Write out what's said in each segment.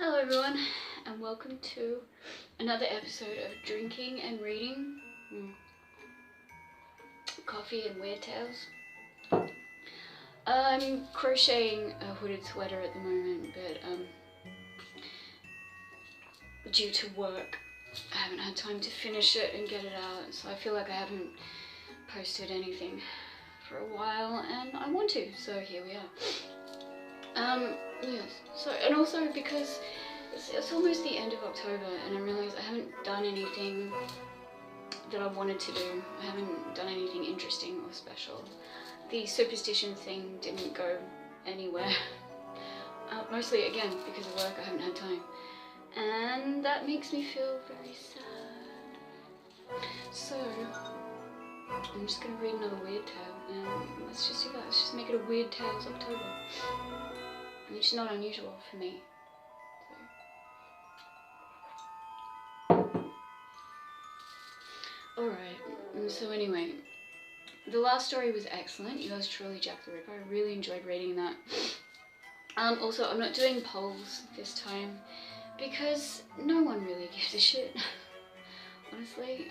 Hello everyone, and welcome to another episode of Drinking and Reading. Coffee and Weird Tales. I'm crocheting a hooded sweater at the moment, but due to work, I haven't had time to finish it and get it out, so I feel like I haven't posted anything for a while, and I want to, so here we are. Yes, so, and also because it's almost the end of October and I realised I haven't done anything that I wanted to do. I haven't done anything interesting or special. The superstition thing didn't go anywhere. Mostly, again, because of work, I haven't had time. And that makes me feel very sad. So, I'm just going to read another weird tale, and let's just do that. Let's just make it a Weird Tales October. Which is not unusual for me. Alright, so anyway, the last story was excellent. Yours truly, Jack the Ripper. I really enjoyed reading that. Also, I'm not doing polls this time because no one really gives a shit. Honestly,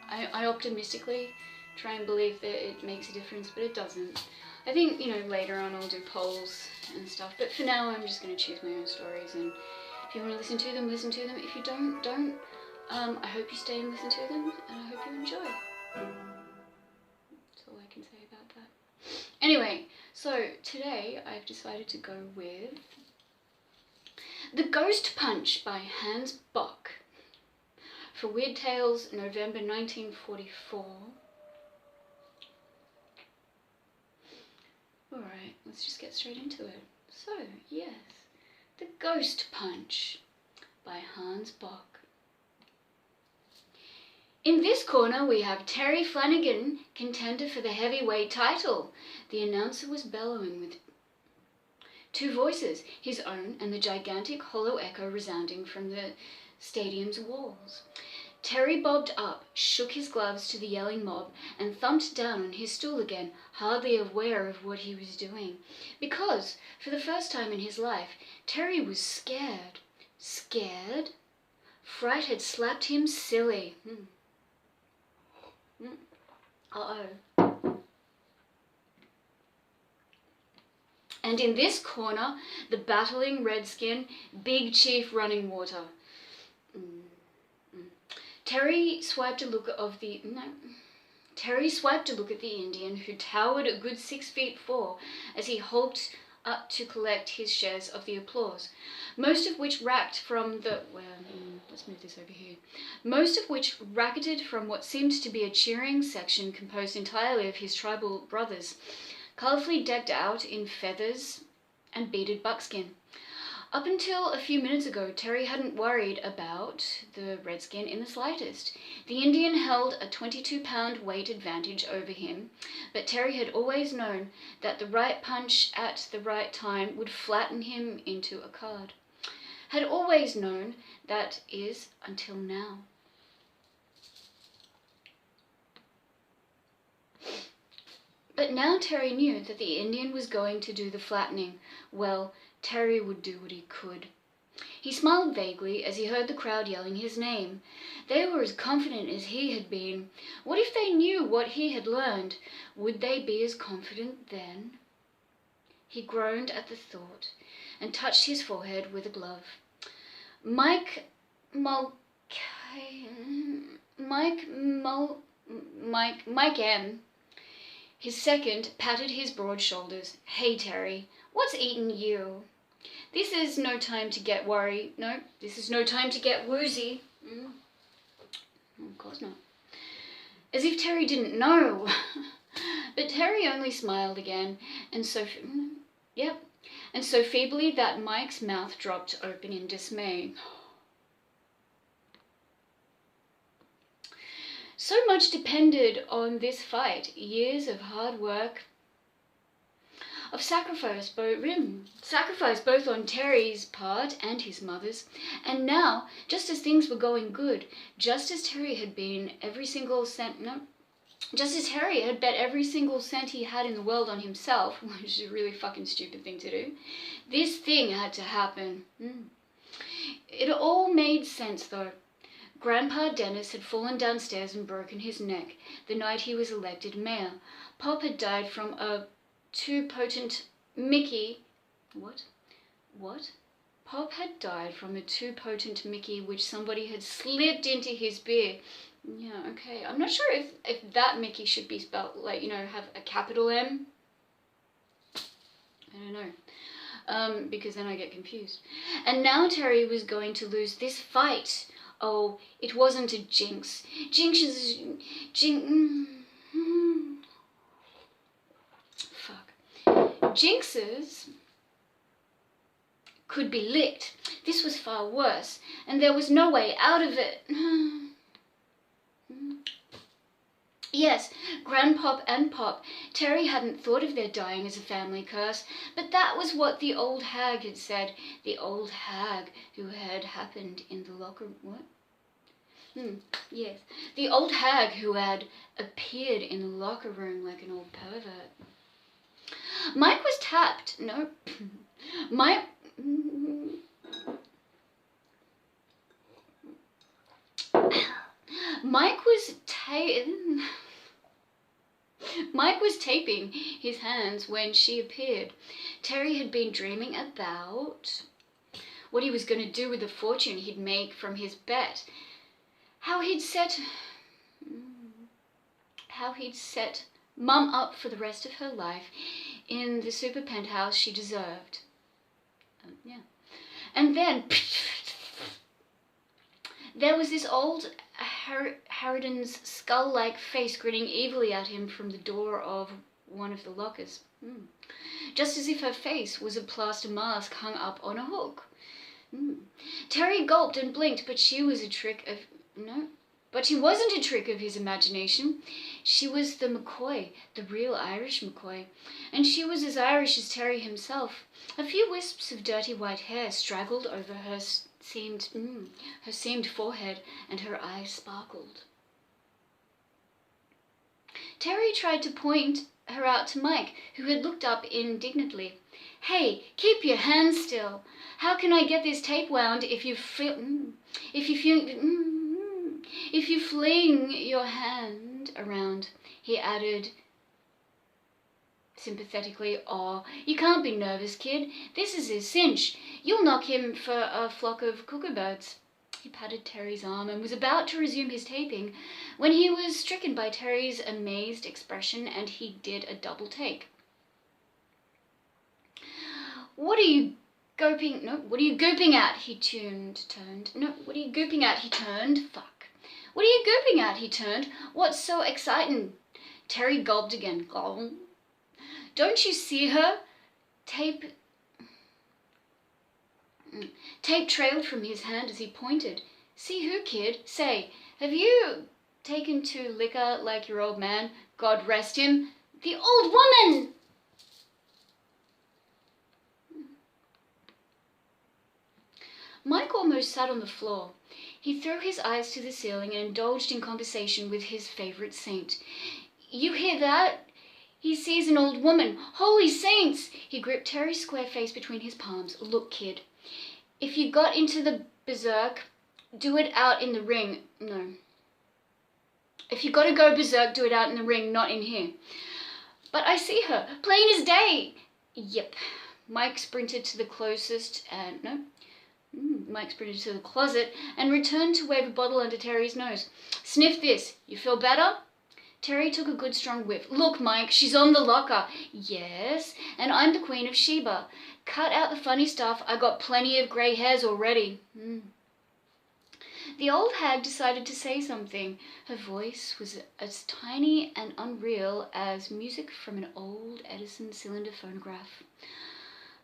I optimistically try and believe that it makes a difference, but it doesn't. I think, later on I'll do polls and stuff, but for now I'm just going to choose my own stories, and if you want to listen to them, listen to them. If you don't. I hope you stay and listen to them, and I hope you enjoy. That's all I can say about that. Anyway, so today I've decided to go with The Ghost Punch by Hans Bock for Weird Tales, November 1944. Alright, let's just get straight into it. So, yes, The Ghost Punch by Hans Bock. In this corner we have Terry Flanagan, contender for the heavyweight title. The announcer was bellowing with two voices, his own and the gigantic hollow echo resounding from the stadium's walls. Terry bobbed up, shook his gloves to the yelling mob, and thumped down on his stool again, hardly aware of what he was doing. Because, for the first time in his life, Terry was scared. Scared? Fright had slapped him silly. Uh-oh. And in this corner, the battling redskin, Big Chief Running Water. Terry swiped a look at the Indian, who towered a good 6'4" as he hulked up to collect his shares of the applause, most of which racketed from what seemed to be a cheering section composed entirely of his tribal brothers, colourfully decked out in feathers and beaded buckskin. Up until a few minutes ago, Terry hadn't worried about the redskin in the slightest. The Indian held a 22-pound weight advantage over him, but Terry had always known that the right punch at the right time would flatten him into a card. Had always known, that is, until now. But now Terry knew that the Indian was going to do the flattening. Well, Terry would do what he could. He smiled vaguely as he heard the crowd yelling his name. They were as confident as he had been. What if they knew what he had learned? Would they be as confident then? He groaned at the thought and touched his forehead with a glove. Mike M., his second, patted his broad shoulders. Hey, Terry, what's eating you? This is no time to get worried. No, this is no time to get woozy. Of course not. As if Terry didn't know. But Terry only smiled again, and so feebly that Mike's mouth dropped open in dismay. So much depended on this fight. Years of hard work, of sacrifice both on Terry's part and his mother's. And now, just as things were going good, just as Terry had been every single Just as Terry had bet every single cent he had in the world on himself, which is a really fucking stupid thing to do, this thing had to happen. It all made sense, though. Grandpa Dennis had fallen downstairs and broken his neck the night he was elected mayor. Pop had died from a too potent Mickey... What? Pop had died from a too potent Mickey which somebody had slipped into his beer. Yeah, okay. I'm not sure if that Mickey should be spelled, like, you know, have a capital M. I don't know. Because then I get confused. And now Terry was going to lose this fight. Oh, it wasn't a jinx. Jinxes could be licked. This was far worse, and there was no way out of it. Yes, Grandpop and Pop. Terry hadn't thought of their dying as a family curse, but that was what the Old Hag had said. The Old Hag who had happened in the locker... What? Yes. The Old Hag who had appeared in the locker room like an old pervert. Mike was tapped. No. Mike... Mike was taping his hands when she appeared. Terry had been dreaming about what he was going to do with the fortune he'd make from his bet. How he'd set Mum up for the rest of her life in the super penthouse she deserved. Yeah. And then there was this old Harridan's skull-like face grinning evilly at him from the door of one of the lockers. Just as if her face was a plaster mask hung up on a hook. Terry gulped and blinked, but she was a trick of... No. But she wasn't a trick of his imagination. She was the McCoy, the real Irish McCoy. And she was as Irish as Terry himself. A few wisps of dirty white hair straggled over her seamed forehead, and her eyes sparkled. Terry tried to point her out to Mike, who had looked up indignantly. Hey, keep your hands still. How can I get this tape wound if you fling your hand around? He added sympathetically. Oh, you can't be nervous, kid. This is his cinch. You'll knock him for a flock of cuckoo birds. He patted Terry's arm and was about to resume his taping when he was stricken by Terry's amazed expression, and he did a double take. What are you gulping? No, what are you gooping at? He turned. No, what are you gooping at? He turned. Fuck. What are you gooping at? He turned. What's so exciting? Terry gulped again. Gulp. Don't you see her? Tape trailed from his hand as he pointed. See who, kid? Say, have you taken to liquor like your old man? God rest him. The old woman! Mike almost sat on the floor. He threw his eyes to the ceiling and indulged in conversation with his favourite saint. You hear that? He sees an old woman. Holy saints! He gripped Terry's square face between his palms. Look, kid, if you got into the berserk, do it out in the ring. No. If you got to go berserk, do it out in the ring, not in here. But I see her, plain as day. Yep. Mike sprinted to the closet and returned to wave a bottle under Terry's nose. Sniff this. You feel better? Terry took a good strong whiff. Look, Mike, she's on the locker. Yes, and I'm the Queen of Sheba. Cut out the funny stuff. I got plenty of grey hairs already. The old hag decided to say something. Her voice was as tiny and unreal as music from an old Edison cylinder phonograph.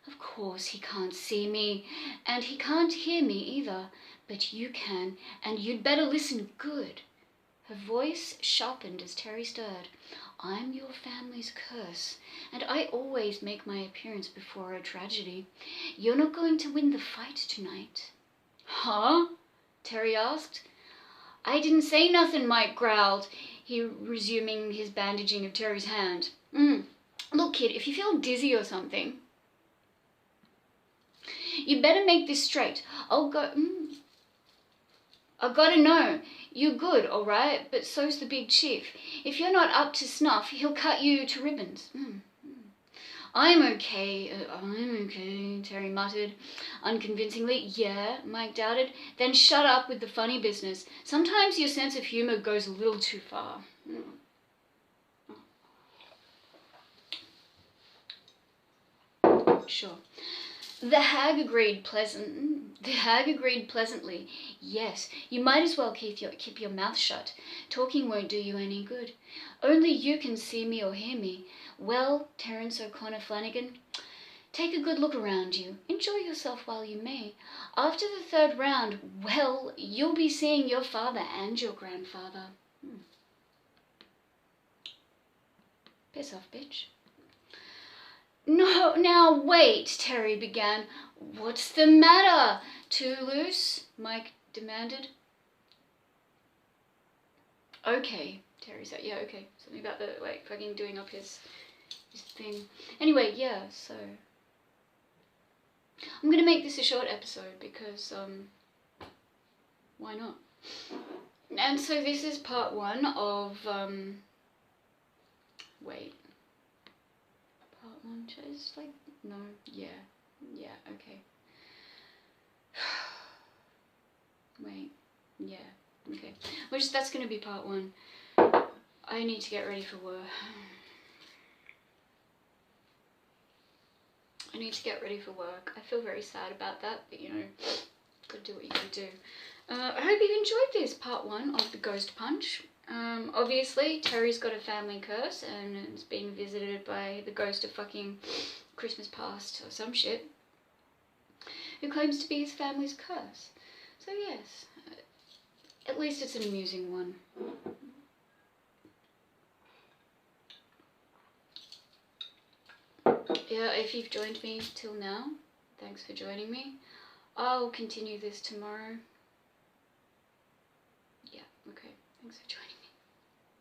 Of course he can't see me, and he can't hear me either, but you can, and you'd better listen good. Her voice sharpened as Terry stirred. I'm your family's curse, and I always make my appearance before a tragedy. You're not going to win the fight tonight. Huh? Terry asked. I didn't say nothing, Mike growled. he resuming his bandaging of Terry's hand. Look, kid, if you feel dizzy or something, you better make this straight. I'll go... I gotta know. You're good, all right? But so's the big chief. If you're not up to snuff, he'll cut you to ribbons. I'm okay, Terry muttered unconvincingly. Yeah, Mike doubted. Then shut up with the funny business. Sometimes your sense of humour goes a little too far. Sure. The hag agreed pleasantly. Yes, you might as well keep your mouth shut. Talking won't do you any good. Only you can see me or hear me. Well, Terence O'Connor Flanagan, take a good look around you. Enjoy yourself while you may. After the third round, well, you'll be seeing your father and your grandfather. Piss off, bitch. No, now wait, Terry began. What's the matter? Too loose? Mike demanded. Okay, Terry said. Yeah, okay. Something about the, like, fucking doing up his thing. Anyway, yeah, so... I'm gonna make this a short episode because, why not? And so this is part 1 of, wait. Part 1, just like, no, yeah, okay. Wait, yeah, okay. Which, that's gonna be part 1. I need to get ready for work. I feel very sad about that, but you know, gotta do what you gotta do. I hope you've enjoyed this part 1 of the Ghost Punch. Obviously, Terry's got a family curse and it's being visited by the ghost of fucking Christmas past or some shit, who claims to be his family's curse. So yes, at least it's an amusing one. Yeah, if you've joined me till now, thanks for joining me. I'll continue this tomorrow. Yeah, okay, thanks for joining me.